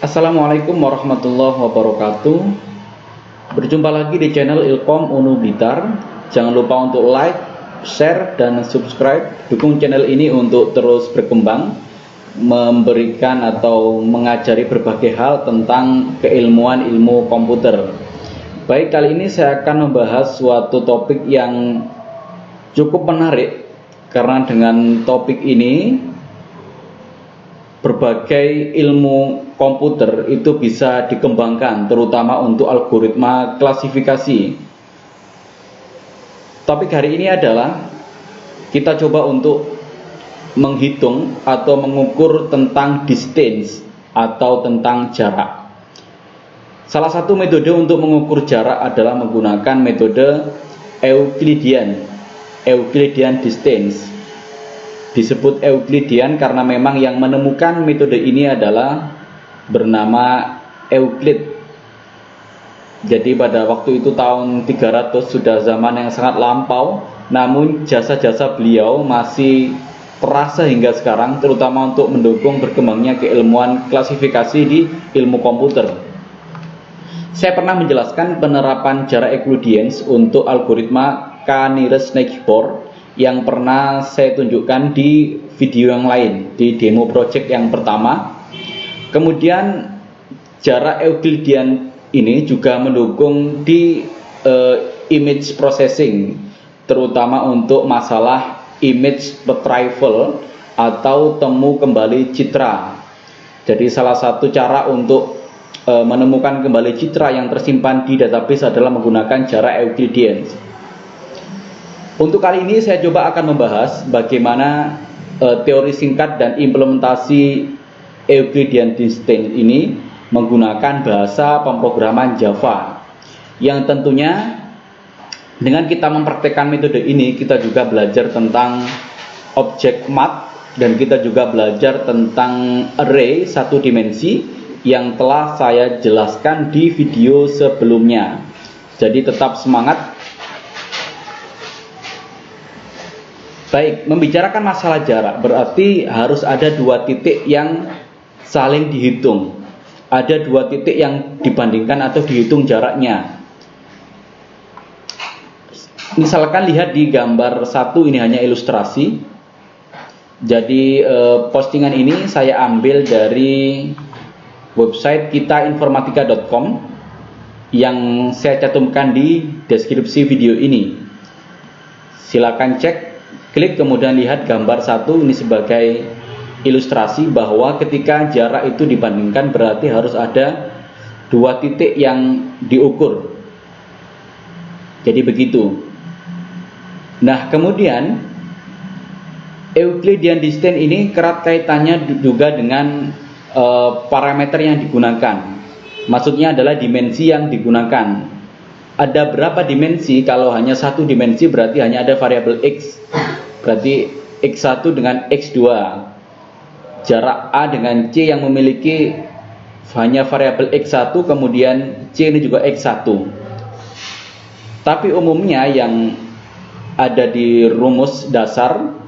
Assalamualaikum warahmatullahi wabarakatuh. Berjumpa lagi di channel Ilkom Unu Blitar. Jangan lupa untuk like, share, dan subscribe. Dukung channel ini untuk terus berkembang, memberikan atau mengajari berbagai hal tentang keilmuan ilmu komputer. Baik, kali ini saya akan membahas suatu topik yang cukup menarik, karena dengan topik ini berbagai ilmu komputer itu bisa dikembangkan, terutama untuk algoritma klasifikasi. Topik hari ini adalah kita coba untuk menghitung atau mengukur tentang distance atau tentang jarak. Salah satu metode untuk mengukur jarak adalah menggunakan metode Euclidean distance. Disebut Euclidean karena memang yang menemukan metode ini adalah bernama Euclid. Jadi pada waktu itu tahun 300, sudah zaman yang sangat lampau, namun jasa-jasa beliau masih terasa hingga sekarang, terutama untuk mendukung berkembangnya keilmuan klasifikasi di ilmu komputer. Saya pernah menjelaskan penerapan jarak Euclidean untuk algoritma K-nearest neighbor yang pernah saya tunjukkan di video yang lain, di demo project yang pertama. Kemudian jarak Euclidean ini juga mendukung di image processing, terutama untuk masalah image retrieval atau temu kembali citra. Jadi salah satu cara untuk menemukan kembali citra yang tersimpan di database adalah menggunakan jarak Euclidean. Untuk kali ini saya coba akan membahas bagaimana teori singkat dan implementasi Euclidean distance ini menggunakan bahasa pemrograman Java, yang tentunya dengan kita mempraktekkan metode ini kita juga belajar tentang objek math, dan kita juga belajar tentang array satu dimensi yang telah saya jelaskan di video sebelumnya. Jadi tetap semangat. Baik, membicarakan masalah jarak berarti harus ada dua titik yang saling dihitung. Ada dua titik yang dibandingkan atau dihitung jaraknya. Misalkan lihat di gambar satu, ini hanya ilustrasi. Jadi postingan ini saya ambil dari website kitainformatika.com yang saya cantumkan di deskripsi video ini. Silakan cek. Klik kemudian lihat gambar satu ini sebagai ilustrasi bahwa ketika jarak itu dibandingkan berarti harus ada dua titik yang diukur. Jadi begitu. Nah, kemudian Euclidean distance ini erat kaitannya juga dengan parameter yang digunakan. Maksudnya adalah dimensi yang digunakan. Ada berapa dimensi? Kalau hanya satu dimensi berarti hanya ada variabel X. Berarti X1 dengan X2. Jarak A dengan C yang memiliki hanya variabel X1, kemudian C ini juga X1. Tapi umumnya yang ada di rumus dasar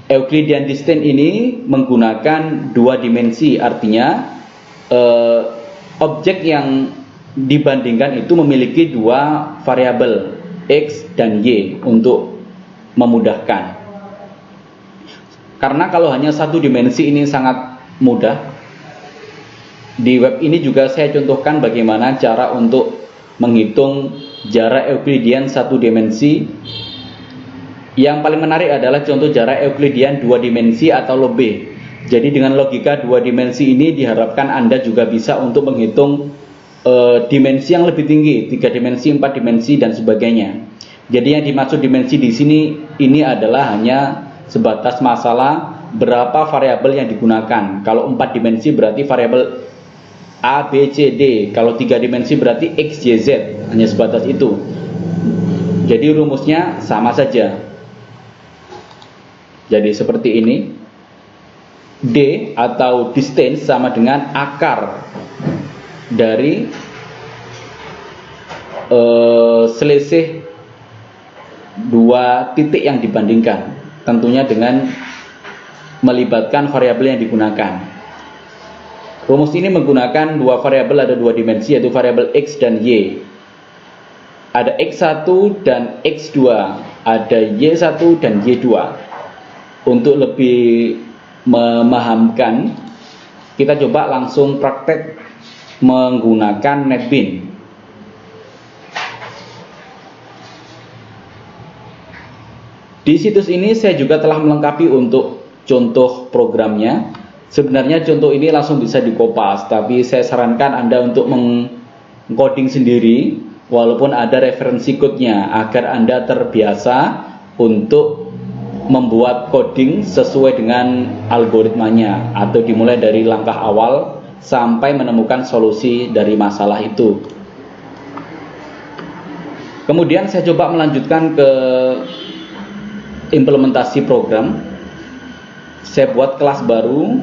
Euclidean distance ini menggunakan dua dimensi. Artinya objek yang dibandingkan itu memiliki dua variabel X dan Y untuk memudahkan. Karena kalau hanya satu dimensi ini sangat mudah. Di web ini juga saya contohkan bagaimana cara untuk menghitung jarak Euclidean satu dimensi. Yang paling menarik adalah contoh jarak Euclidean dua dimensi atau lebih. Jadi dengan logika dua dimensi ini diharapkan Anda juga bisa untuk menghitung dimensi yang lebih tinggi, 3 dimensi, 4 dimensi, dan sebagainya. Jadi yang dimaksud dimensi di sini ini adalah hanya sebatas masalah berapa variabel yang digunakan. Kalau 4 dimensi berarti variabel A, B, C, D. Kalau 3 dimensi berarti X, Y, Z. Hanya sebatas itu. Jadi rumusnya sama saja. Jadi seperti ini. D atau distance sama dengan akar dari selisih dua titik yang dibandingkan, tentunya dengan melibatkan variabel yang digunakan. Rumus ini menggunakan dua variabel, ada dua dimensi, yaitu variabel X dan Y. Ada X1 dan X2, ada Y1 dan Y2. Untuk lebih memahamkan, kita coba langsung praktek menggunakan NetBeans. Di situs ini saya juga telah melengkapi untuk contoh programnya. Sebenarnya contoh ini langsung bisa dikopas, tapi saya sarankan Anda untuk mengcoding sendiri, walaupun ada referensi code-nya, agar Anda terbiasa untuk membuat coding sesuai dengan algoritmanya, atau dimulai dari langkah awal sampai menemukan solusi dari masalah itu. Kemudian saya coba melanjutkan ke implementasi program. Saya buat kelas baru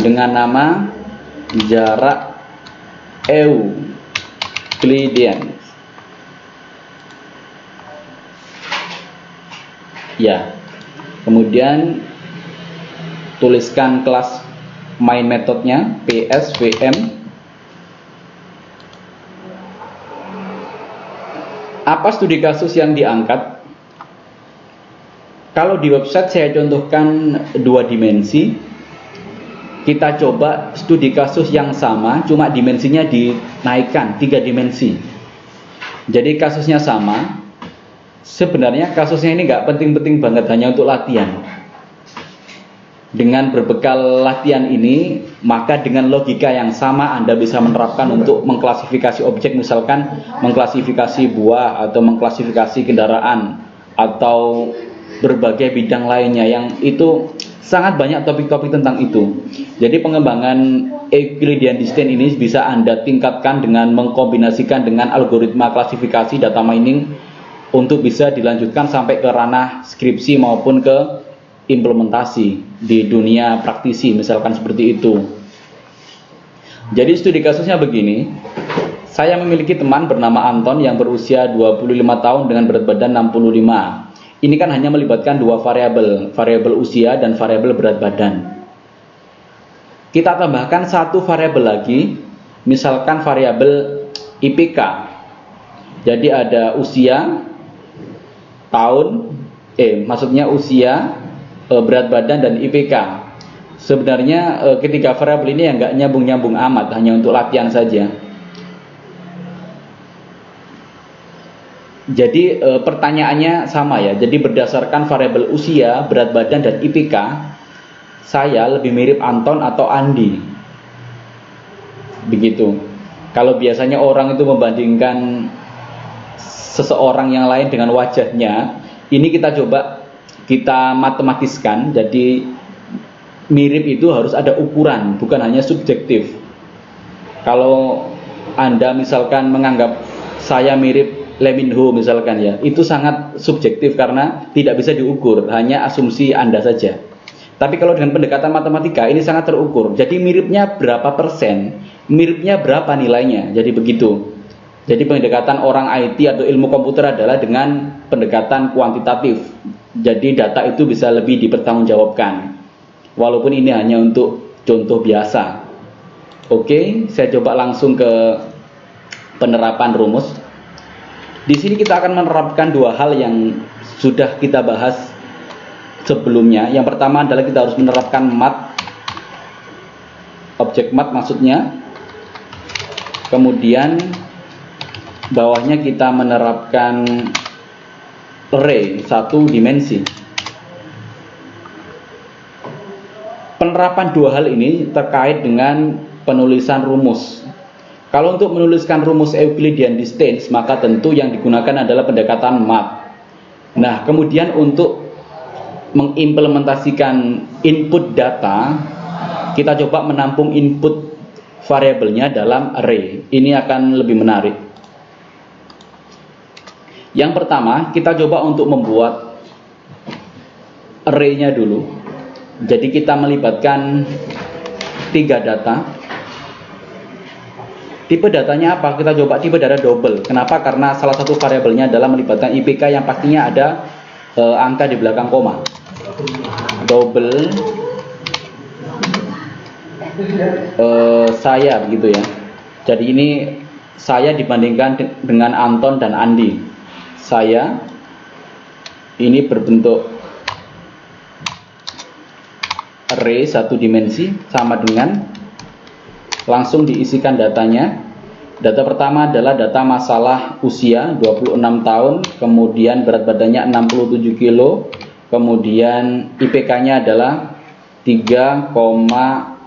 dengan nama jarak Euclidean. Ya. Kemudian tuliskan kelas main metodenya PSVM. Apa studi kasus yang diangkat? Kalau di website saya contohkan dua dimensi. Kita coba studi kasus yang sama, cuma dimensinya dinaikkan 3 dimensi. Jadi kasusnya sama. Sebenarnya kasusnya ini nggak penting-penting banget, hanya untuk latihan. Dengan berbekal latihan ini, maka dengan logika yang sama Anda bisa menerapkan untuk mengklasifikasi objek, misalkan mengklasifikasi buah atau mengklasifikasi kendaraan atau berbagai bidang lainnya, yang itu sangat banyak topik-topik tentang itu. Jadi pengembangan Euclidean distance ini bisa Anda tingkatkan dengan mengkombinasikan dengan algoritma klasifikasi data mining untuk bisa dilanjutkan sampai ke ranah skripsi maupun ke implementasi di dunia praktisi, misalkan seperti itu. Jadi studi kasusnya begini. Saya memiliki teman bernama Anton yang berusia 25 tahun dengan berat badan 65. Ini kan hanya melibatkan dua variabel, variabel usia dan variabel berat badan. Kita tambahkan satu variabel lagi, misalkan variabel IPK. Jadi ada usia, maksudnya usia, berat badan dan IPK. Sebenarnya ketiga variabel ini yang nggak nyambung-nyambung amat, hanya untuk latihan saja. Jadi pertanyaannya sama ya. Jadi berdasarkan variabel usia, berat badan dan IPK, saya lebih mirip Anton atau Andi. Begitu. Kalau biasanya orang itu membandingkan seseorang yang lain dengan wajahnya, ini kita coba kita matematiskan. Jadi mirip itu harus ada ukuran, bukan hanya subjektif. Kalau Anda misalkan menganggap saya mirip Lee Min Ho misalkan ya, itu sangat subjektif karena tidak bisa diukur, hanya asumsi Anda saja. Tapi kalau dengan pendekatan matematika ini sangat terukur. Jadi miripnya berapa persen, miripnya berapa nilainya. Jadi begitu. Jadi pendekatan orang IT atau ilmu komputer adalah dengan pendekatan kuantitatif. Jadi data itu bisa lebih dipertanggungjawabkan. Walaupun ini hanya untuk contoh biasa. Oke, saya coba langsung ke penerapan rumus. Di sini kita akan menerapkan dua hal yang sudah kita bahas sebelumnya. Yang pertama adalah kita harus menerapkan math, objek math maksudnya. Kemudian bawahnya kita menerapkan array, satu dimensi. Penerapan dua hal ini terkait dengan penulisan rumus. Kalau untuk menuliskan rumus Euclidean distance, maka tentu yang digunakan adalah pendekatan math. Nah, kemudian untuk mengimplementasikan input data, kita coba menampung input variabelnya dalam array. Ini akan lebih menarik. Yang pertama, kita coba untuk membuat array-nya dulu. Jadi kita melibatkan 3 data. Tipe datanya apa? Kita coba tipe data double. Kenapa? Karena salah satu variabelnya adalah melibatkan IPK yang pastinya ada angka di belakang koma. Double saya begitu ya. Jadi ini saya dibandingkan dengan Anton dan Andi. Saya ini berbentuk array satu dimensi sama dengan, langsung diisikan datanya. Data pertama adalah data masalah usia 26 tahun, kemudian berat badannya 67 kilo, kemudian IPK-nya adalah 3,67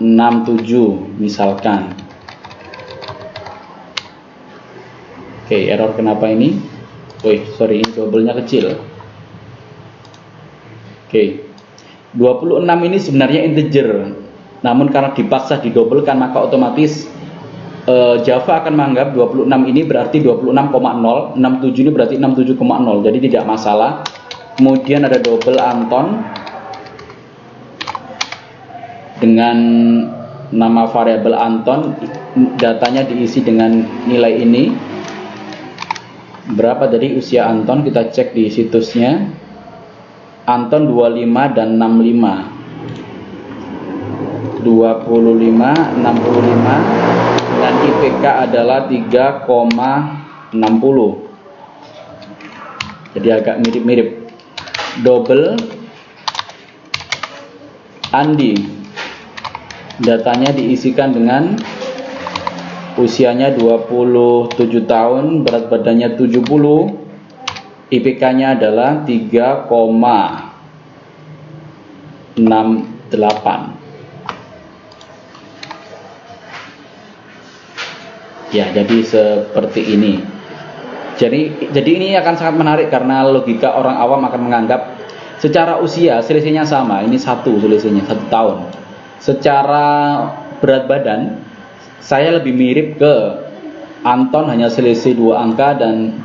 misalkan. Oke, error kenapa ini? Sorry, double-nya kecil. Oke. 26 ini sebenarnya integer. Namun karena dipaksa didobelkan, maka otomatis Java akan menganggap 26 ini berarti 26,0, 67 ini berarti 67,0. Jadi tidak masalah. Kemudian ada double Anton dengan nama variabel Anton, datanya diisi dengan nilai ini. Berapa tadi usia Anton? Kita cek di situsnya. Anton 25 dan 65. 25, 65 dan IPK adalah 3,60. Jadi agak mirip-mirip. Double Andi, datanya diisikan dengan usianya 27 tahun, berat badannya 70, IPK-nya adalah 3,68. Ya, jadi seperti ini. Jadi ini akan sangat menarik karena logika orang awam akan menganggap secara usia selisihnya sama. Ini selisihnya 1 tahun. Secara berat badan saya lebih mirip ke Anton, hanya selisih 2 angka, dan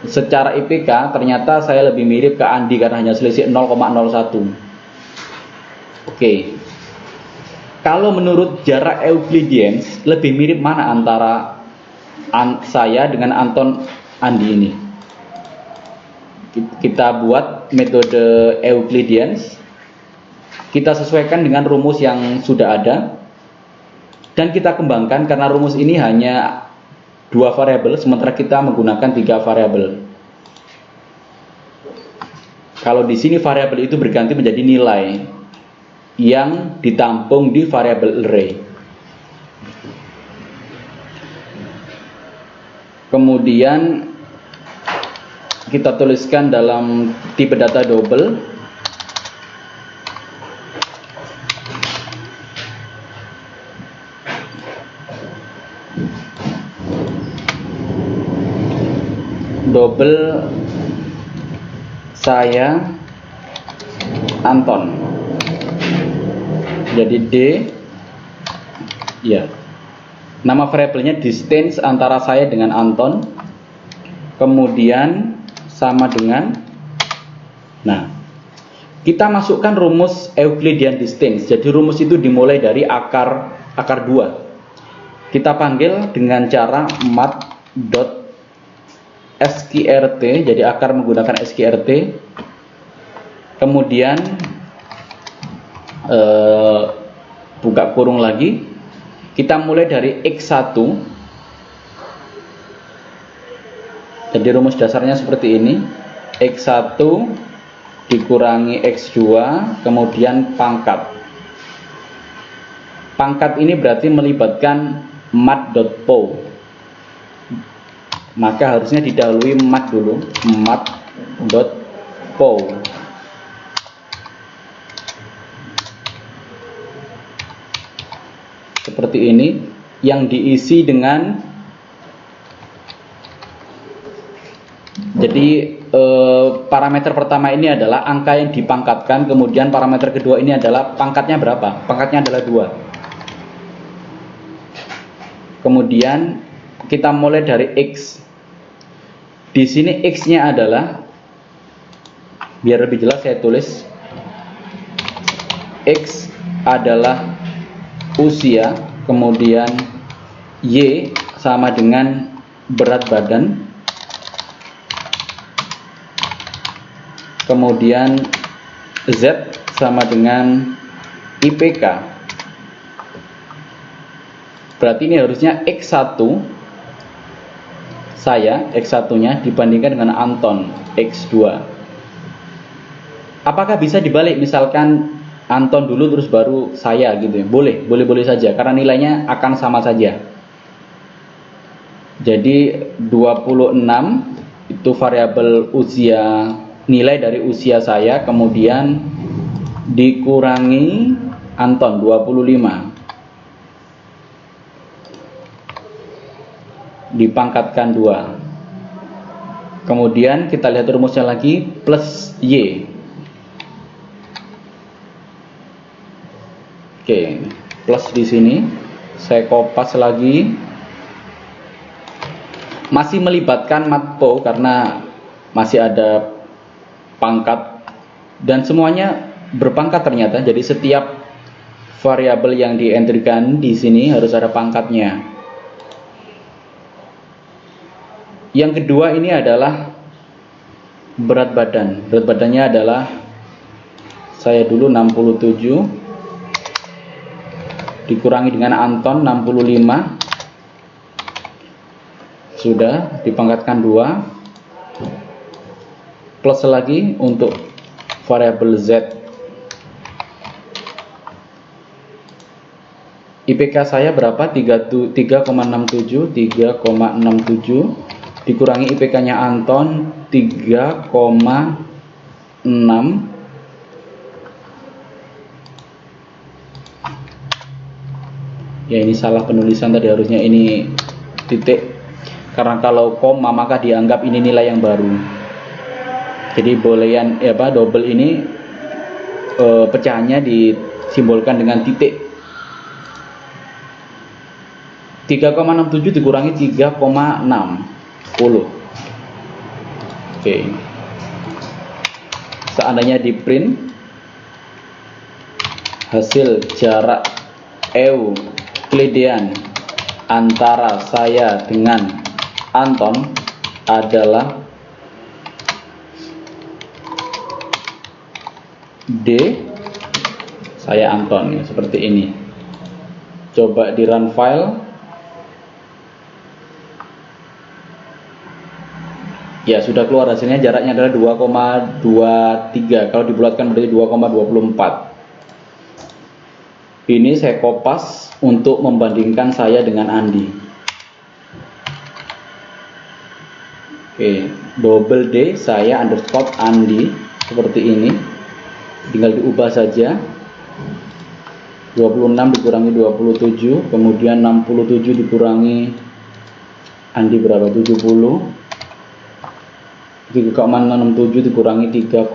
secara IPK ternyata saya lebih mirip ke Andi karena hanya selisih 0,01. Oke. Kalau menurut jarak Euclideans, lebih mirip mana antara saya dengan Anton Andi ini? Kita buat metode Euclideans, kita sesuaikan dengan rumus yang sudah ada, dan kita kembangkan karena rumus ini hanya 2 variabel, sementara kita menggunakan 3 variabel. Kalau di sini variabel itu berganti menjadi nilai yang ditampung di variabel array. Kemudian kita tuliskan dalam tipe data double. Double saya Anton. Jadi D, ya, nama variabelnya distance antara saya dengan Anton, kemudian sama dengan, nah, kita masukkan rumus Euclidean distance. Jadi rumus itu dimulai dari akar 2. Kita panggil dengan cara mat.sqrt, jadi akar menggunakan sqrt. Kemudian buka kurung lagi, kita mulai dari X1. Jadi rumus dasarnya seperti ini, X1 dikurangi X2, kemudian pangkat. Pangkat ini berarti melibatkan mat.po, maka harusnya didahului mat dulu, mat.po. Seperti ini, yang diisi dengan, jadi parameter pertama ini adalah angka yang dipangkatkan, kemudian parameter kedua ini adalah pangkatnya berapa, pangkatnya adalah 2. Kemudian kita mulai dari X. Di sini X-nya adalah, biar lebih jelas saya tulis, X adalah usia, kemudian Y sama dengan berat badan, kemudian Z sama dengan IPK. Berarti ini harusnya X1 saya, X1-nya dibandingkan dengan Anton, X2. Apakah bisa dibalik, misalkan Anton dulu terus baru saya gitu ya? Boleh saja karena nilainya akan sama saja. Jadi 26 itu variabel usia, nilai dari usia saya, kemudian dikurangi Anton 25 dipangkatkan 2. Kemudian kita lihat rumusnya lagi, plus Y. Oke, plus di sini saya kopas lagi. Masih melibatkan matpo karena masih ada pangkat dan semuanya berpangkat ternyata. Jadi setiap variabel yang dientrikan di sini harus ada pangkatnya. Yang kedua ini adalah berat badan. Berat badannya adalah saya dulu 67 dikurangi dengan Anton 65. Sudah dipangkatkan 2. Plus lagi untuk variabel Z. IPK saya berapa? 3,67 dikurangi IPK-nya Anton 3,6. Ya, ini salah penulisan tadi, harusnya ini titik. Karena kalau koma maka dianggap ini nilai yang baru. Jadi boolean double ini pecahannya disimbolkan dengan titik. 3,67 dikurangi 3,6. 10. Oke. Seandainya di print hasil jarak Euklidean antara saya dengan Anton adalah D, saya Anton, ya, seperti ini. Coba di run file. Ya, sudah keluar hasilnya, jaraknya adalah 2,23. Kalau dibulatkan berarti 2,24. Ini saya kopas untuk membandingkan saya dengan Andi. Oke, double D saya underscore Andi seperti ini. Tinggal diubah saja. 26 dikurangi 27, kemudian 67 dikurangi Andi berapa? 70. 3,67 dikurangi 3,68.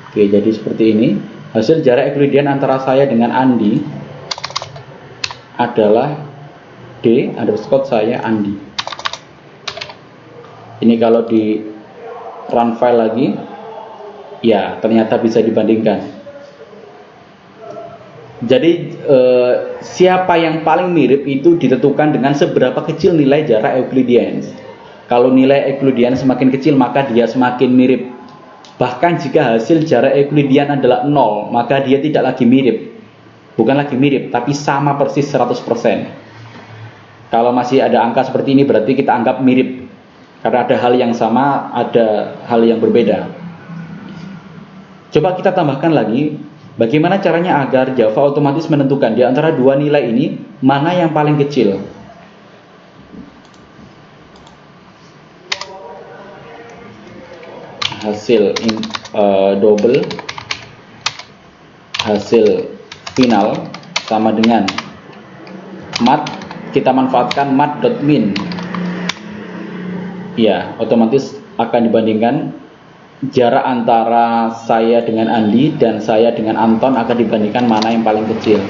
Oke, jadi seperti ini. Hasil jarak Euklidean antara saya dengan Andi adalah D underscore saya Andi. Ini kalau di run file lagi, ya ternyata bisa dibandingkan. Jadi siapa yang paling mirip itu ditentukan dengan seberapa kecil nilai jarak Euklidean. Kalau nilai Euklidean semakin kecil maka dia semakin mirip. Bahkan jika hasil jarak Euklidean adalah 0, maka dia tidak lagi mirip. Bukan lagi mirip, tapi sama persis 100%. Kalau masih ada angka seperti ini berarti kita anggap mirip. Karena ada hal yang sama, ada hal yang berbeda. Coba kita tambahkan lagi, bagaimana caranya agar Java otomatis menentukan di antara dua nilai ini mana yang paling kecil. Hasil double hasil final sama dengan mat, kita manfaatkan mat.min. Ya, otomatis akan dibandingkan jarak antara saya dengan Andi dan saya dengan Anton, akan dibandingkan mana yang paling kecil.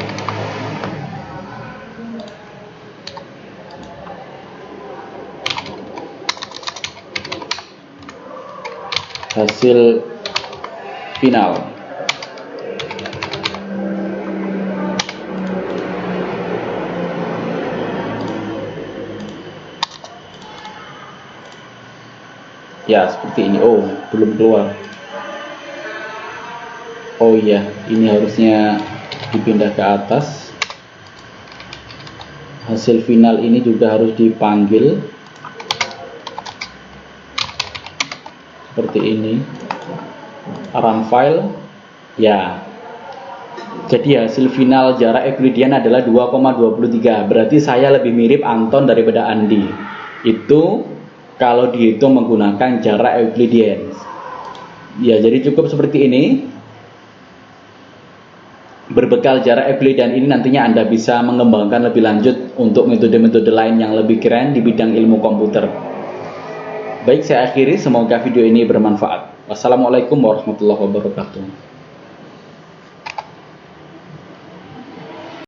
Hasil final. Ya, seperti ini. Oh, belum keluar. Oh iya, ini harusnya dipindah ke atas. hasil final ini juga harus dipanggil seperti ini, run file ya. Jadi hasil final jarak Euclidean adalah 2,23. Berarti saya lebih mirip Anton daripada Andi. Itu kalau dihitung menggunakan jarak Euclidean. Ya, jadi cukup seperti ini. Berbekal jarak Euclidean ini nantinya Anda bisa mengembangkan lebih lanjut untuk metode-metode lain yang lebih keren di bidang ilmu komputer. Baik, saya akhiri. Semoga video ini bermanfaat. Wassalamualaikum warahmatullahi wabarakatuh.